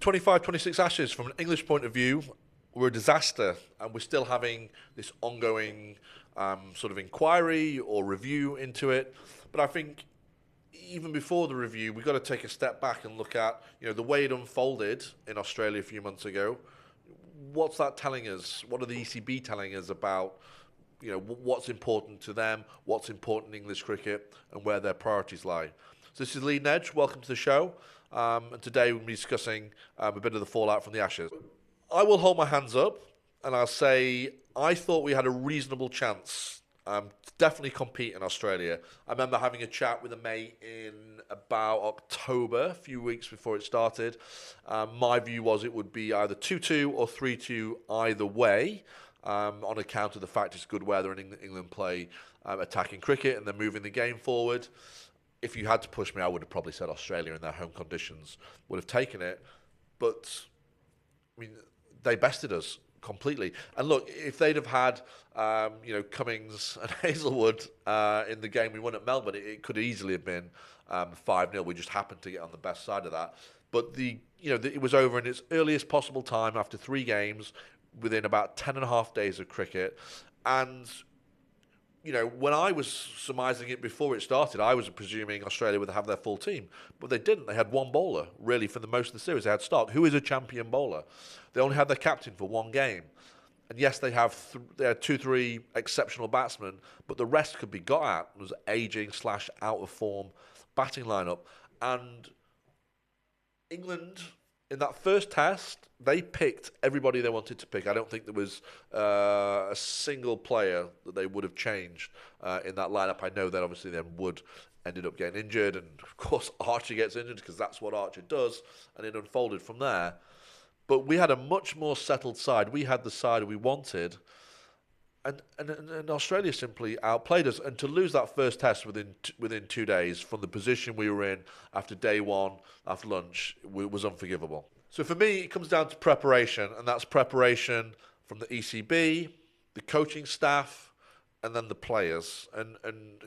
25-26 Ashes, from an English point of view, were a disaster, and we're still having this ongoing sort of inquiry or review into it. But I think even before the review, we've got to take a step back and look at, the way it unfolded in Australia a few months ago. What's that telling us? What are the ECB telling us about, what's important to them, what's important in English cricket, and where their priorities lie? So this is Leading Edge. Welcome to the show. And today we'll be discussing a bit of the fallout from the Ashes. I will hold my hands up and I'll say I thought we had a reasonable chance to definitely compete in Australia. I remember having a chat with a mate in about October, a few weeks before it started. My view was it would be either 2-2 or 3-2 either way, on account of the fact it's good weather and England play attacking cricket and they're moving the game forward. If you had to push me, I would have probably said Australia in their home conditions would have taken it. But, they bested us completely. And look, if they'd have had, Cummings and Hazelwood in the game we won at Melbourne, it could easily have been 5-0. We just happened to get on the best side of that. But it was over in its earliest possible time after 3 games, within about 10.5 days of cricket. And when I was surmising it before it started, I was presuming Australia would have their full team. But they didn't. They had one bowler, really, for the most of the series. They had Stark, who is a champion bowler. They only had their captain for one game. And yes, they had 2-3 exceptional batsmen, but the rest could be got at. It was aging / out of form batting lineup. And England, in that first test, they picked everybody they wanted to pick. I don't think there was a single player that they would have changed in that lineup. I know that obviously then Wood ended up getting injured, and of course Archer gets injured because that's what Archer does, and it unfolded from there. But we had a much more settled side. We had the side we wanted, and Australia simply outplayed us. And to lose that first test within 2 days from the position we were in after day one, after lunch, was unforgivable. So for me, it comes down to preparation, and that's preparation from the ECB, the coaching staff, and then the players. And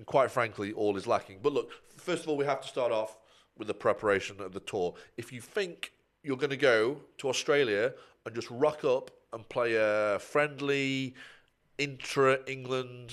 quite frankly, all is lacking. But look, first of all, we have to start off with the preparation of the tour. If you think you're going to go to Australia and just rock up and play a friendly intra-England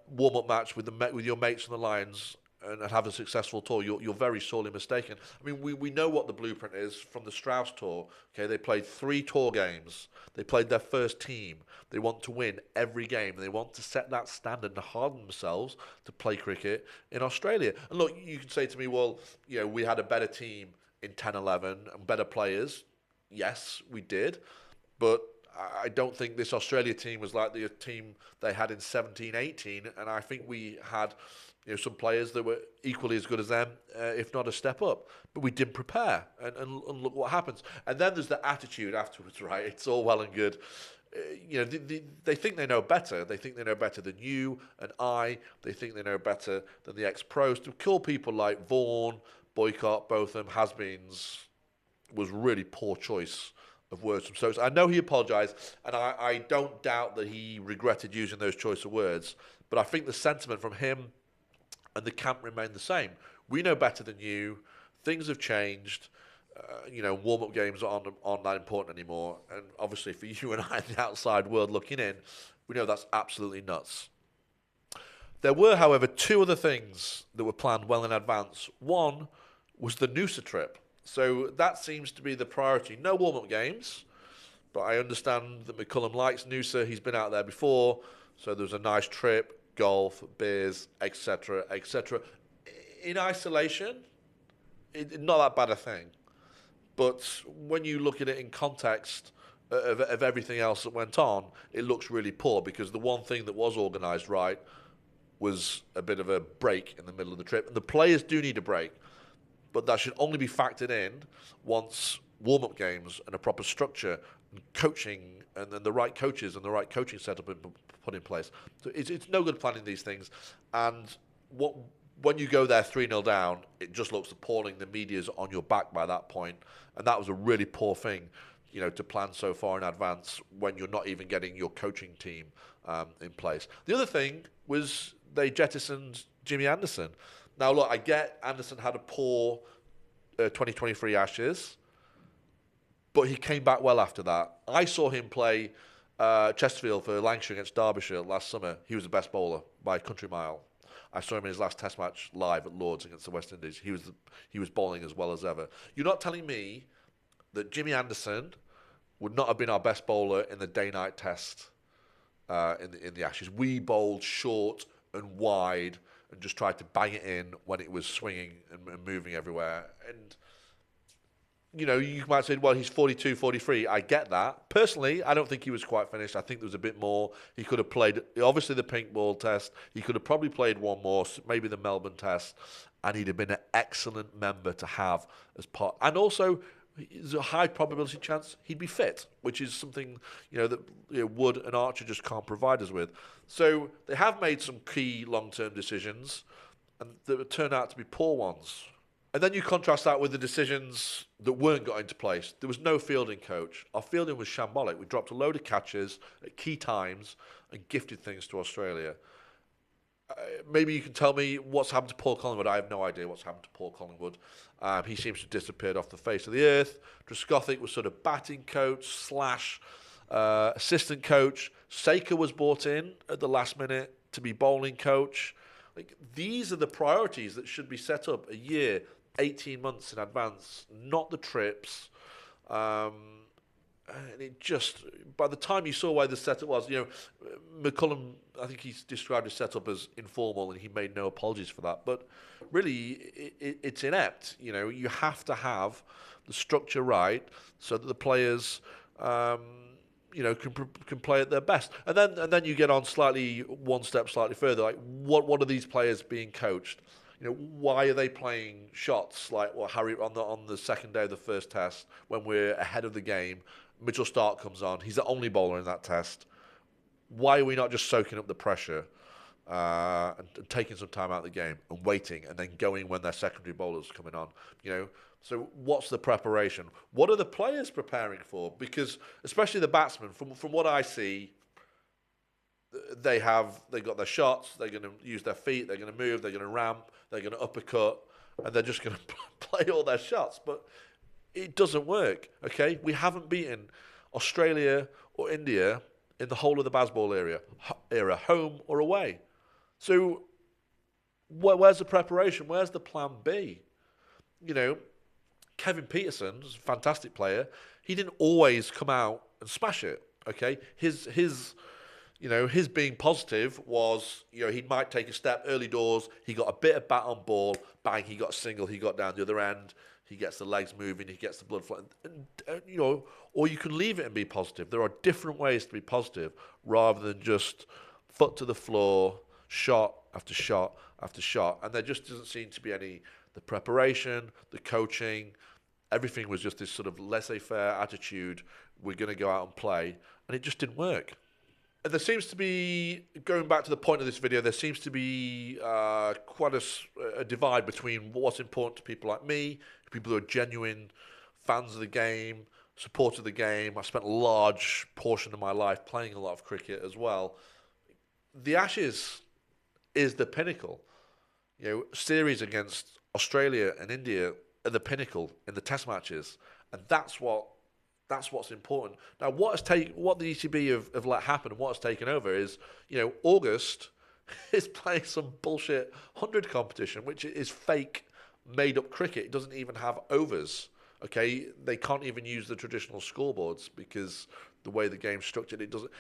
warm-up match with your mates and the Lions and have a successful tour, you're very sorely mistaken. We know what the blueprint is from the Strauss tour. Okay, they played 3 tour games. They played their first team. They want to win every game. They want to set that standard and harden themselves to play cricket in Australia. And look, you can say to me, well, we had a better team in 10-11 and better players. Yes, we did. But I don't think this Australia team was like the team they had in 17-18, and I think we had some players that were equally as good as them, if not a step up. But we didn't prepare, and look what happens. And then there's the attitude afterwards, right? It's all well and good. They think they know better. They think they know better than you and I. They think they know better than the ex-pros. To call people like Vaughan, Boycott, Botham, has-beens, was really poor choice of words from Stokes. I know he apologised, and I don't doubt that he regretted using those choice of words, but I think the sentiment from him and the camp remained the same. We know better than you. Things have changed. Warm-up games aren't that important anymore. And obviously for you and I in the outside world looking in, we know that's absolutely nuts. There were, however, 2 other things that were planned well in advance. One was the Noosa trip. So that seems to be the priority. No warm-up games, but I understand that McCullum likes Noosa. He's been out there before, so there was a nice trip, golf, beers, etc., etc. In isolation, not that bad a thing. But when you look at it in context of everything else that went on, it looks really poor, because the one thing that was organised right was a bit of a break in the middle of the trip. And the players do need a break, but that should only be factored in once warm-up games and a proper structure and coaching and then the right coaches and the right coaching setup are put in place. So it's no good planning these things. And when you go there 3-0 down, it just looks appalling. The media's on your back by that point. And that was a really poor thing, to plan so far in advance when you're not even getting your coaching team in place. The other thing was they jettisoned Jimmy Anderson. Now, look, I get Anderson had a poor 2023 Ashes, but he came back well after that. I saw him play Chesterfield for Lancashire against Derbyshire last summer. He was the best bowler by a country mile. I saw him in his last Test match live at Lords against the West Indies. He was bowling as well as ever. You're not telling me that Jimmy Anderson would not have been our best bowler in the day-night Test in the Ashes. We bowled short and wide and just tried to bang it in when it was swinging and moving everywhere. And you might say, well, he's 42, 43. I get that. Personally, I don't think he was quite finished. I think there was a bit more. He could have played, obviously, the pink ball test. He could have probably played one more, maybe the Melbourne test, and he'd have been an excellent member to have as part. And also, there's a high probability chance he'd be fit, which is something, that Wood and Archer just can't provide us with. So they have made some key long-term decisions, and that turned out to be poor ones. And then you contrast that with the decisions that weren't got into place. There was no fielding coach. Our fielding was shambolic. We dropped a load of catches at key times and gifted things to Australia. Maybe you can tell me what's happened to Paul Collingwood. I have no idea what's happened to Paul Collingwood. He seems to have disappeared off the face of the earth. Trescothick was sort of batting coach / assistant coach. Saker was brought in at the last minute to be bowling coach. These are the priorities that should be set up a year, 18 months in advance, not the trips. And it just, by the time you saw where the setup was, McCullum, I think he's described his setup as informal, and he made no apologies for that. But really, it's inept. You have to have the structure right so that the players, can play at their best. And then you get on one step slightly further. Like, what are these players being coached? Why are they playing shots like Harry on the second day of the first test when we're ahead of the game? Mitchell Stark comes on. He's the only bowler in that test. Why are we not just soaking up the pressure and taking some time out of the game and waiting and then going when their secondary bowlers coming on? So what's the preparation? What are the players preparing for? Because especially the batsmen, from what I see, they got their shots. They're going to use their feet. They're going to move. They're going to ramp. They're going to uppercut, and they're just going to play all their shots. But it doesn't work. Okay, we haven't beaten Australia or India in the whole of the Bazball era, home or away. So where's the preparation? Where's the plan B? Kevin Peterson is a fantastic player. He didn't always come out and smash it. Okay, his being positive was, he might take a step early doors. He got a bit of bat on ball, bang, he got a single, he got down the other end. He gets the legs moving, he gets the blood flowing. Or you can leave it and be positive. There are different ways to be positive rather than just foot to the floor, shot after shot after shot. And there just doesn't seem to be the preparation, the coaching. Everything was just this sort of laissez-faire attitude. We're going to go out and play. And it just didn't work. And there seems to be, going back to the point of this video, there seems to be quite a divide between what's important to people like me, people who are genuine fans of the game, supporters of the game. I spent a large portion of my life playing a lot of cricket as well. The Ashes is the pinnacle. Series against Australia and India are the pinnacle in the Test matches, and that's what's important. Now, what the ECB have let happen and what has taken over is, August is playing some bullshit 100 competition, which is fake, made-up cricket. It doesn't even have overs, okay? They can't even use the traditional scoreboards because the way the game's structured, it doesn't...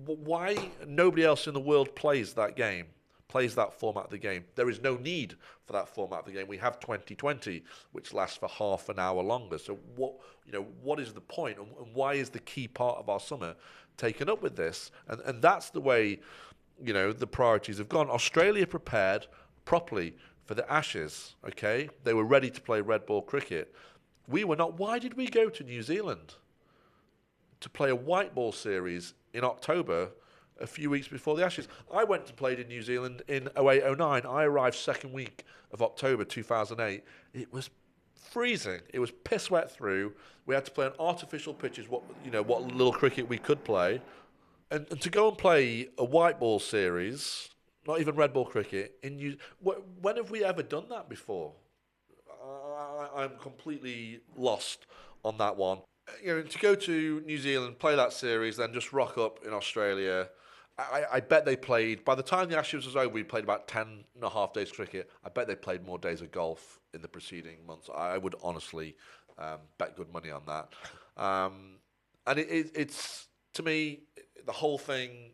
why nobody else in the world plays that game, plays that format of the game? There is no need for that format of the game. We have 2020, which lasts for half an hour longer. So what is the point, and why is the key part of our summer taken up with this? And that's the way, the priorities have gone. Australia prepared properly for the Ashes, okay? They were ready to play red ball cricket. We were not. Why did we go to New Zealand to play a white ball series in October, a few weeks before the Ashes? I went to play in New Zealand in 08-09. I arrived second week of October 2008. It was freezing. It was piss wet through. We had to play on artificial pitches, what little cricket we could play. And to go and play a white ball series, not even red ball cricket, when have we ever done that before? I'm completely lost on that one. to go to New Zealand, play that series, then just rock up in Australia. I bet they played, by the time the Ashes was over, we played about 10.5 days cricket. I bet they played more days of golf in the preceding months. I would honestly bet good money on that. And it's, to me, the whole thing,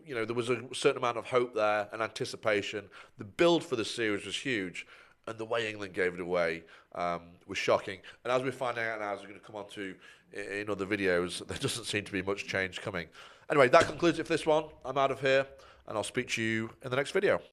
there was a certain amount of hope there and anticipation. The build for the series was huge, and the way England gave it away was shocking. And as we're finding out now, as we're going to come on to in other videos, there doesn't seem to be much change coming. Anyway, that concludes it for this one. I'm out of here, and I'll speak to you in the next video.